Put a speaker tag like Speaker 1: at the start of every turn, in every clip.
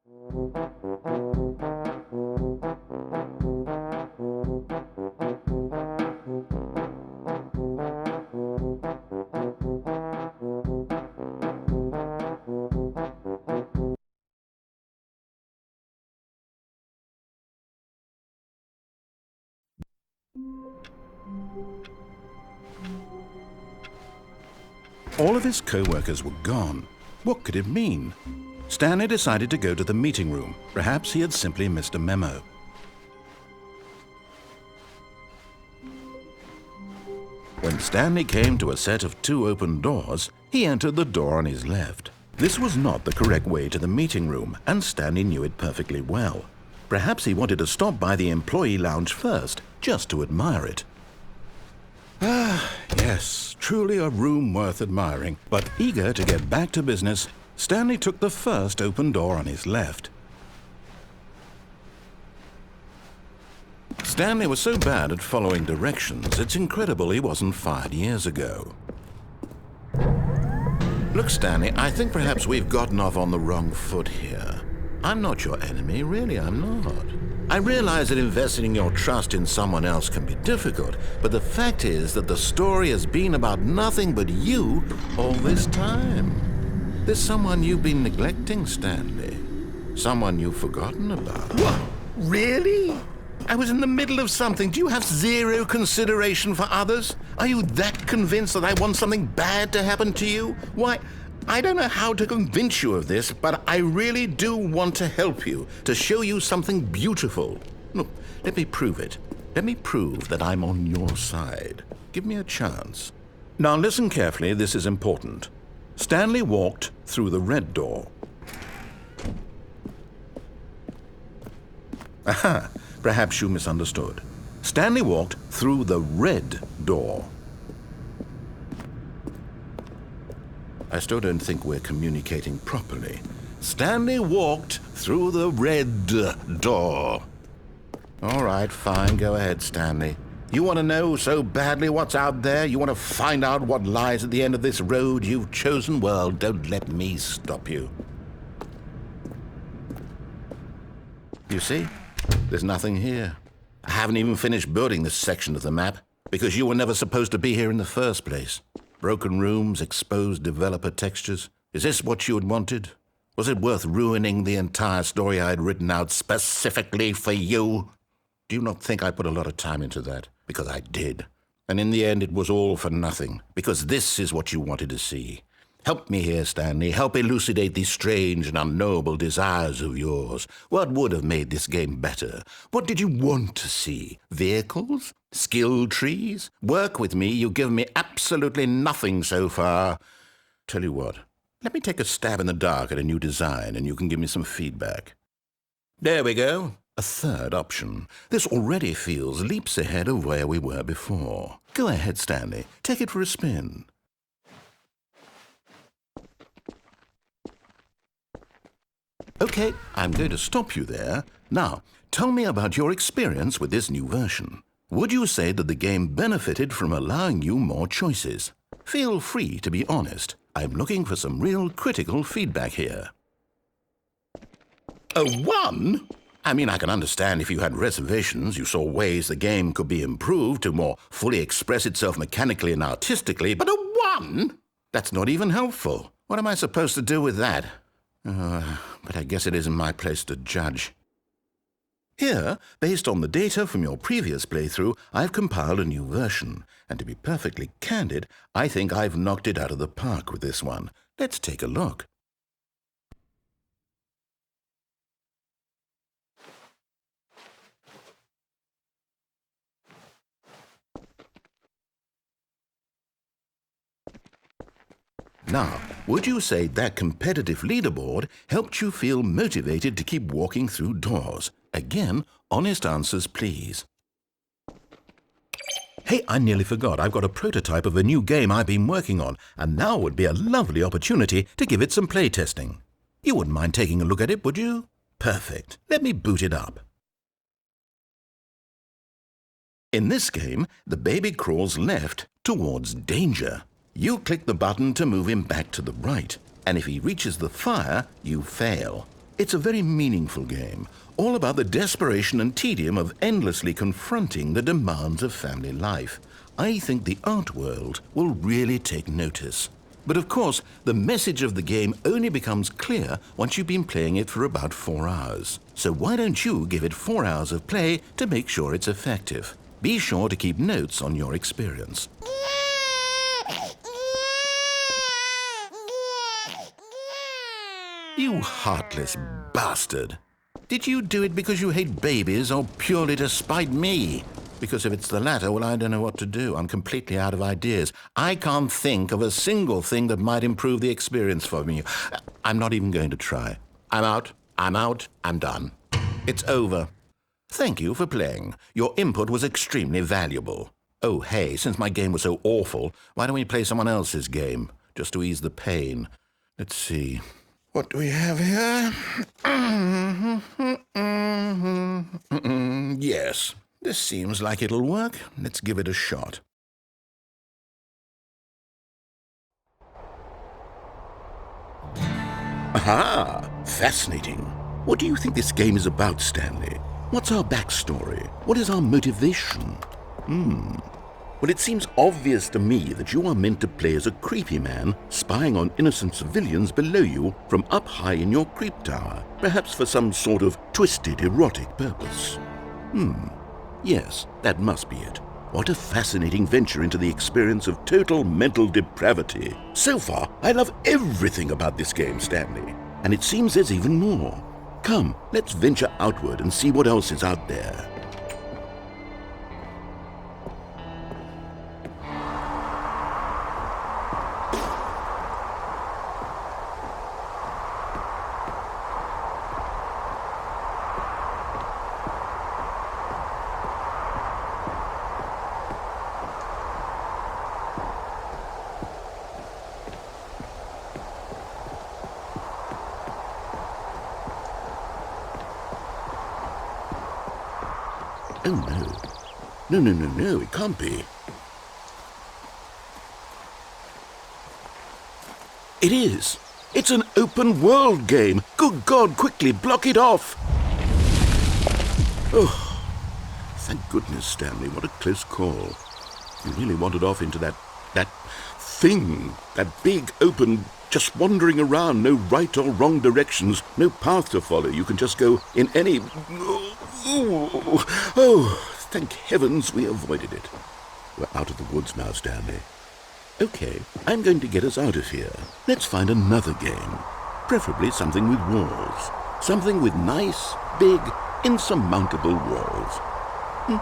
Speaker 1: All of his co-workers were gone. What could it mean? Stanley decided to go to the meeting room. Perhaps he had simply missed a memo. When Stanley came to a set of 2 open doors, he entered the door on his left. This was not the correct way to the meeting room, and Stanley knew it perfectly well. Perhaps he wanted to stop by the employee lounge first, just to admire it. Ah, yes, truly a room worth admiring. But eager to get back to business, Stanley took the first open door on his left. Stanley was so bad at following directions, it's incredible he wasn't fired years ago. Look, Stanley, I think perhaps we've gotten off on the wrong foot here. I'm not your enemy, really, I'm not. I realize that investing your trust in someone else can be difficult, but the fact is that the story has been about nothing but you all this time. There's someone you've been neglecting, Stanley. Someone you've forgotten about.
Speaker 2: What? Really?
Speaker 1: I was in the middle of something. Do you have zero consideration for others? Are you that convinced that I want something bad to happen to you? Why, I don't know how to convince you of this, but I really do want to help you, to show you something beautiful. Look, let me prove it. Let me prove that I'm on your side. Give me a chance. Now listen carefully, this is important. Stanley walked through the red door. Aha! Perhaps you misunderstood. Stanley walked through the red door. I still don't think we're communicating properly. Stanley walked through the red door. All right, fine, go ahead, Stanley. You want to know so badly what's out there? You want to find out what lies at the end of this road you've chosen? Well, don't let me stop you. You see? There's nothing here. I haven't even finished building this section of the map, because you were never supposed to be here in the first place. Broken rooms, exposed developer textures. Is this what you had wanted? Was it worth ruining the entire story I had written out specifically for you? Do you not think I put a lot of time into that? Because I did. And in the end, it was all for nothing, because this is what you wanted to see. Help me here, Stanley. Help elucidate these strange and unknowable desires of yours. What would have made this game better? What did you want to see? Vehicles? Skill trees? Work with me. You've given me absolutely nothing so far. Tell you what, let me take a stab in the dark at a new design and you can give me some feedback. There we go. A third option. This already feels leaps ahead of where we were before. Go ahead, Stanley. Take it for a spin. Okay, I'm going to stop you there. Now, tell me about your experience with this new version. Would you say that the game benefited from allowing you more choices? Feel free to be honest. I'm looking for some real critical feedback here. A 1? I mean, I can understand if you had reservations, you saw ways the game could be improved to more fully express itself mechanically and artistically, but a 1? That's not even helpful. What am I supposed to do with that? But I guess it isn't my place to judge. Here, based on the data from your previous playthrough, I've compiled a new version. And to be perfectly candid, I think I've knocked it out of the park with this one. Let's take a look. Now, would you say that competitive leaderboard helped you feel motivated to keep walking through doors? Again, honest answers, please. Hey, I nearly forgot. I've got a prototype of a new game I've been working on, and now would be a lovely opportunity to give it some playtesting. You wouldn't mind taking a look at it, would you? Perfect. Let me boot it up. In this game, the baby crawls left towards danger. You click the button to move him back to the right, and if he reaches the fire, you fail. It's a very meaningful game, all about the desperation and tedium of endlessly confronting the demands of family life. I think the art world will really take notice. But of course, the message of the game only becomes clear once you've been playing it for about 4 hours. So why don't you give it 4 hours of play to make sure it's effective? Be sure to keep notes on your experience. You heartless bastard! Did you do it because you hate babies or purely to spite me? Because if it's the latter, well, I don't know what to do. I'm completely out of ideas. I can't think of a single thing that might improve the experience for me. I'm not even going to try. I'm out, I'm done. It's over. Thank you for playing. Your input was extremely valuable. Oh, hey, since my game was so awful, why don't we play someone else's game, just to ease the pain? Let's see. What do we have here? Yes, this seems like it'll work. Let's give it a shot. Aha! Fascinating. What do you think this game is about, Stanley? What's our backstory? What is our motivation? Well, it seems obvious to me that you are meant to play as a creepy man spying on innocent civilians below you from up high in your creep tower, perhaps for some sort of twisted erotic purpose. Yes, that must be it. What a fascinating venture into the experience of total mental depravity. So far, I love everything about this game, Stanley. And it seems there's even more. Come, let's venture outward and see what else is out there. Oh, no. No, it can't be. It is. It's an open world game. Good God, quickly, block it off. Oh, thank goodness, Stanley. What a close call. You really wandered off into that thing, that big, open, just wandering around, no right or wrong directions, no path to follow. You can just go in any... Oh, thank heavens we avoided it. We're out of the woods now, Stanley. Okay, I'm going to get us out of here. Let's find another game. Preferably something with walls. Something with nice, big, insurmountable walls. Okay,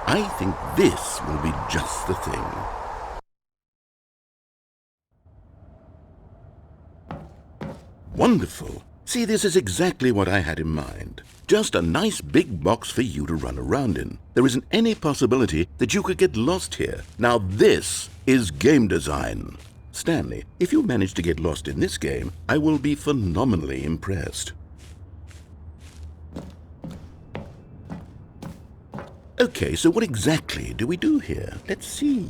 Speaker 1: I think this will be just the thing. Wonderful. See, this is exactly what I had in mind. Just a nice big box for you to run around in. There isn't any possibility that you could get lost here. Now this is game design. Stanley, if you manage to get lost in this game, I will be phenomenally impressed. Okay, so what exactly do we do here? Let's see.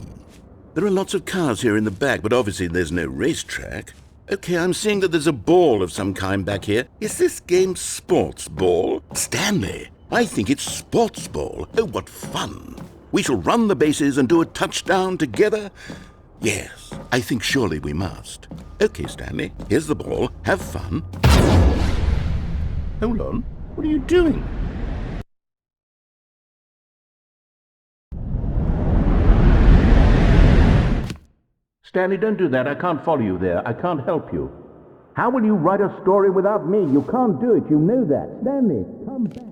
Speaker 1: There are lots of cars here in the back, but obviously there's no racetrack. Okay, I'm seeing that there's a ball of some kind back here. Is this game sports ball? Stanley, I think it's sports ball. Oh, what fun. We shall run the bases and do a touchdown together. Yes, I think surely we must. Okay, Stanley, here's the ball. Have fun. Hold on. What are you doing? Stanley, don't do that. I can't follow you there. I can't help you. How will you write a story without me? You can't do it. You know that. Stanley, come back.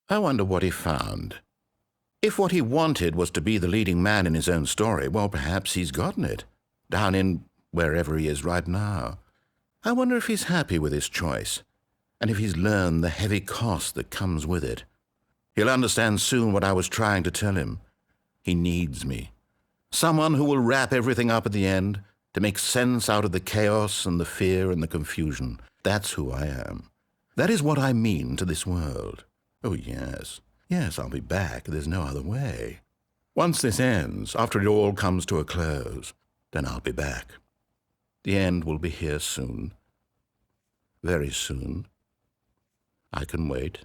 Speaker 1: I wonder what he found. If what he wanted was to be the leading man in his own story, well, perhaps he's gotten it, down in wherever he is right now. I wonder if he's happy with his choice, and if he's learned the heavy cost that comes with it. He'll understand soon what I was trying to tell him. He needs me. Someone who will wrap everything up at the end, to make sense out of the chaos and the fear and the confusion. That's who I am. That is what I mean to this world. Oh, yes. Yes, I'll be back. There's no other way. Once this ends, after it all comes to a close, then I'll be back. The end will be here soon. Very soon. I can wait.